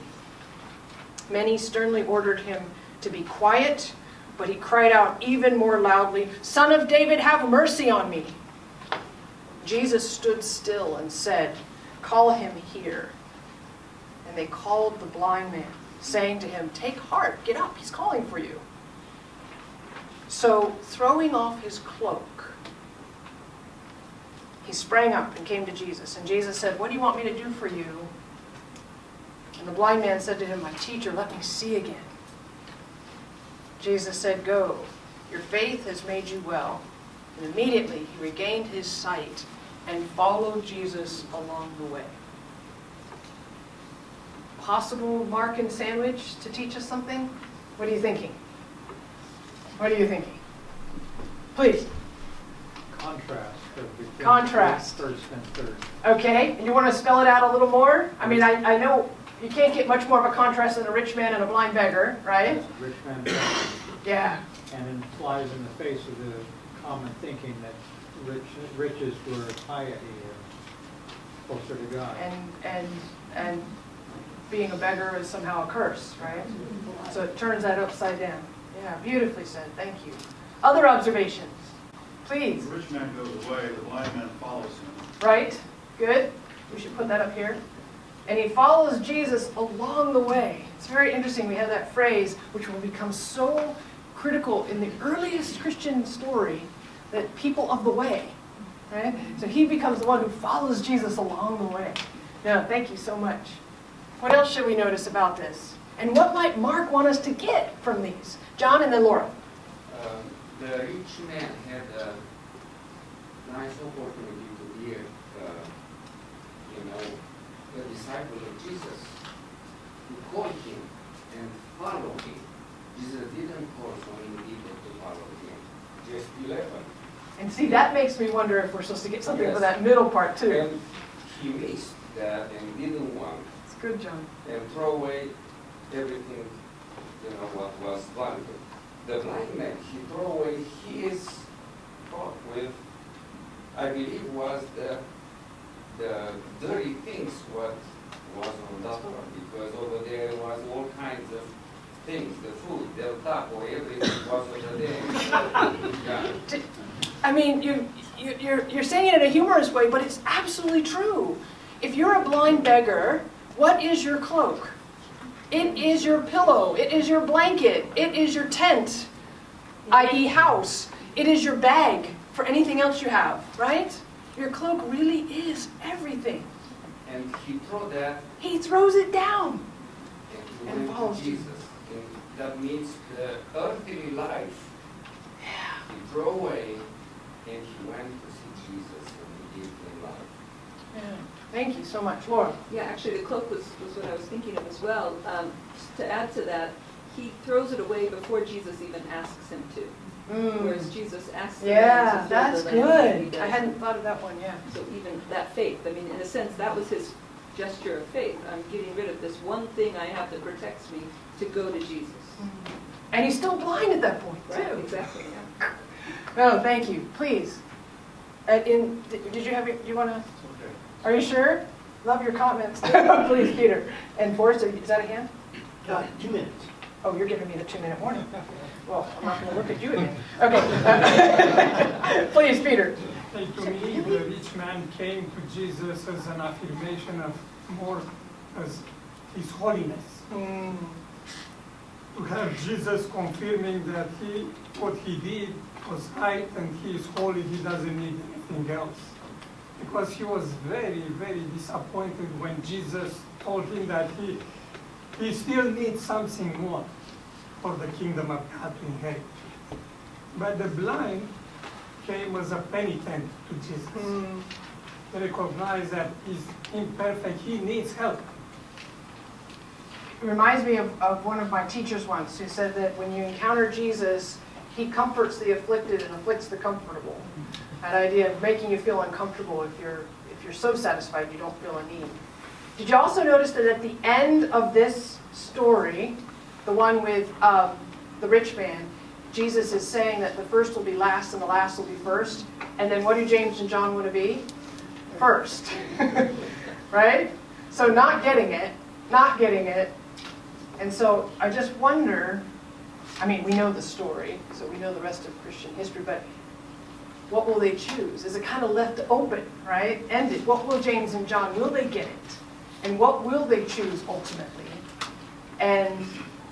Speaker 2: Many sternly ordered him to be quiet, but he cried out even more loudly, "Son of David, have mercy on me." Jesus stood still and said, "Call him here." And they called the blind man, saying to him, "Take heart, get up, he's calling for you." So, throwing off his cloak, he sprang up and came to Jesus. And Jesus said, "What do you want me to do for you?" And the blind man said to him, "My teacher, let me see again." Jesus said, "Go, your faith has made you well." And immediately he regained his sight and followed Jesus along the way. Possible Mark and sandwich to teach us something? What are you thinking? What are you thinking? Please.
Speaker 5: Contrast between
Speaker 2: Contrast.
Speaker 5: first and third.
Speaker 2: Okay, and you want to spell it out a little more? I mean, I know you can't get much more of a contrast than a rich man and a blind beggar, right?
Speaker 5: Rich man,
Speaker 2: Yeah.
Speaker 5: and it flies in the face of the common thinking that riches were piety or closer to God.
Speaker 2: And being a beggar is somehow a curse, right? So it turns that upside down. Yeah, beautifully said. Thank you. Other observations, please.
Speaker 10: The rich man goes away, the blind man follows him.
Speaker 2: Right? Good. We should put that up here. And he follows Jesus along the way. It's very interesting. We have that phrase, which will become so critical in the earliest Christian story, that people of the way. Right? So he becomes the one who follows Jesus along the way. Yeah, thank you so much. What else should we notice about this? And what might Mark want us to get from these? John and then Laura.
Speaker 11: The rich man had a nice opportunity to be a disciple of Jesus. He called him and followed him. Jesus didn't call so many people to follow him, just 11.
Speaker 2: And see, that makes me wonder if we're supposed to get something for that middle part too.
Speaker 11: And he missed that and didn't want.
Speaker 2: It's good, John.
Speaker 11: And throw away everything, what was valuable. The blind man, he threw away his thought with, I believe, was the dirty things what was on that part, because over there was all kinds of things, the food, the taco, everything was over there.
Speaker 2: I mean, you're saying it in a humorous way, but it's absolutely true. If you're a blind beggar, what is your cloak? It is your pillow. It is your blanket. It is your tent, i.e. house. It is your bag for anything else you have, right? Your cloak really is everything.
Speaker 11: And he threw that.
Speaker 2: He throws it down.
Speaker 11: And he went to Jesus. And that means the earthly life.
Speaker 2: Yeah.
Speaker 11: He threw away and he went to see Jesus and he gave him life.
Speaker 2: Yeah. Thank you so much. Laura.
Speaker 4: Yeah, actually the cloak was what I was thinking of as well. To add to that, he throws it away before Jesus even asks him to. Whereas Jesus asks him
Speaker 2: Yeah,
Speaker 4: to
Speaker 2: that's
Speaker 4: fill the land, and he
Speaker 2: good.
Speaker 4: does.
Speaker 2: I hadn't thought of that one, yeah.
Speaker 4: So even that faith, I mean, in a sense, that was his gesture of faith. I'm getting rid of this one thing I have that protects me to go to Jesus.
Speaker 2: And he's still blind at that point, too.
Speaker 4: Right, exactly, yeah.
Speaker 2: No, thank you. Please. Did you have you want to? Are you sure? Love your comments. Please, Peter. And Forrest, is that a hand?
Speaker 1: 2 minutes.
Speaker 2: Oh, you're giving me the 2-minute warning. Well, I'm not going to look at you again. Okay. Please, Peter.
Speaker 12: To me, the rich man came to Jesus as an affirmation of more as his holiness. To have Jesus confirming that what he did was right and he is holy, he doesn't need anything else. Because he was very, very disappointed when Jesus told him that he still needs something more for the kingdom of God to inherit. But the blind came as a penitent to Jesus. He recognized that he's imperfect, he needs help.
Speaker 2: It reminds me of one of my teachers once who said that when you encounter Jesus, he comforts the afflicted and afflicts the comfortable. That idea of making you feel uncomfortable if you're so satisfied you don't feel a need. Did you also notice that at the end of this story, the one with the rich man, Jesus is saying that the first will be last and the last will be first. And then what do James and John want to be? First. Right? So not getting it. And so I just wonder, I mean, we know the story, so we know the rest of Christian history, but what will they choose? Is it kind of left open, right? Ended. What will James and John, will they get it? And what will they choose ultimately? And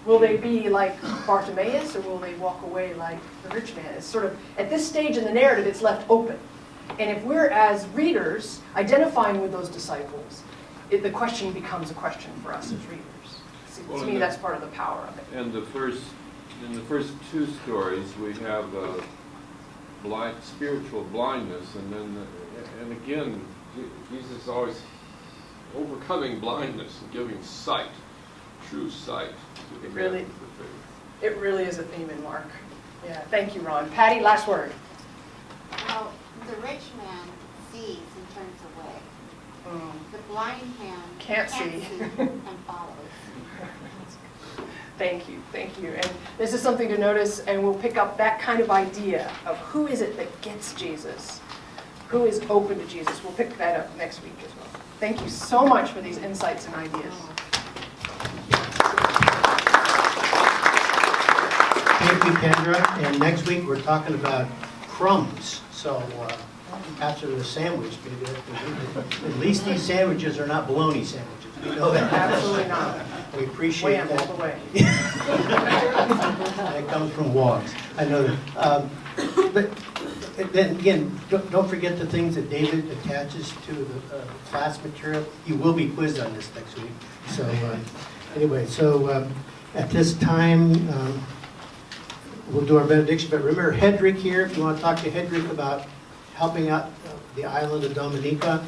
Speaker 2: will they be like Bartimaeus, or will they walk away like the rich man? It's sort of, at this stage in the narrative, it's left open. And if we're, as readers, identifying with those disciples, the question becomes a question for us as readers. To me, that's part of the power of it.
Speaker 6: And in the first two stories, we have spiritual blindness, and again, Jesus is always overcoming blindness and giving sight, true sight to the man of the faith.
Speaker 2: It really is a theme in Mark. Yeah, thank you, Ron. Patty, last word.
Speaker 13: Well, the rich man sees and turns away. The blind man
Speaker 2: Can't see.
Speaker 13: and follows.
Speaker 2: Thank you. And this is something to notice, and we'll pick up that kind of idea of who is it that gets Jesus? Who is open to Jesus? We'll pick that up next week as well. Thank you so much for these insights and ideas.
Speaker 1: Thank you, Kendra. And next week we're talking about crumbs. So after the sandwich, maybe. At least these sandwiches are not bologna sandwiches. We know that.
Speaker 2: Absolutely not.
Speaker 1: We appreciate
Speaker 2: Wham, all
Speaker 1: that.
Speaker 2: the way.
Speaker 1: That comes from Wogs. I know that. But then again, don't forget the things that David attaches to the class material. You will be quizzed on this next week. So anyway, at this time, we'll do our benediction. But remember Hedrick here, if you want to talk to Hedrick about helping out the island of Dominica,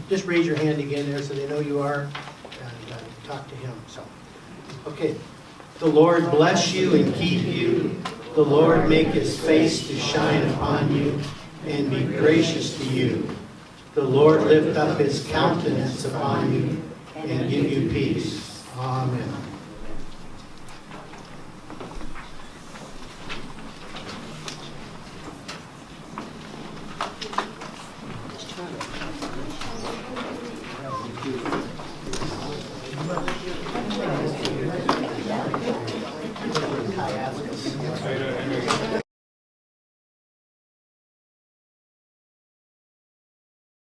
Speaker 1: just raise your hand again there so they know you are, and talk to him. So, okay. The Lord bless you and keep you. The Lord make his face to shine upon you and be gracious to you. The Lord lift up his countenance upon you and give you peace. Amen.